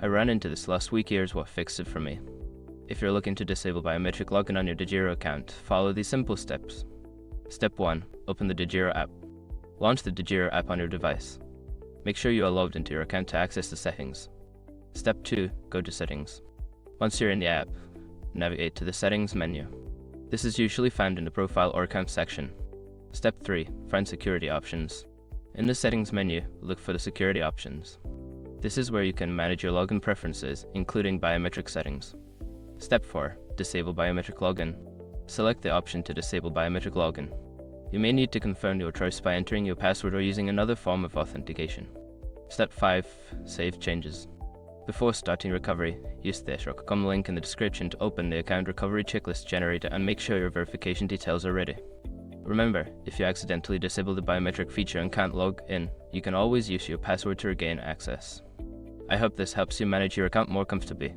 I ran into this last week. Here's what fixed it for me. If you're looking to disable biometric login on your Degiro account, follow these simple steps. Step 1. Open the Degiro app. Launch the Degiro app on your device. Make sure you are logged into your account to access the settings. Step 2. Go to Settings. Once you're in the app, navigate to the Settings menu. This is usually found in the Profile or Account section. Step 3. Find Security Options. In the Settings menu, look for the Security Options. This is where you can manage your login preferences, including biometric settings. Step 4. Disable biometric login. Select the option to disable biometric login. You may need to confirm your trust by entering your password or using another form of authentication. Step 5. Save changes. Before starting recovery, use the Degiro link in the description to open the account recovery checklist generator and make sure your verification details are ready. Remember, if you accidentally disable the biometric feature and can't log in, you can always use your password to regain access. I hope this helps you manage your account more comfortably.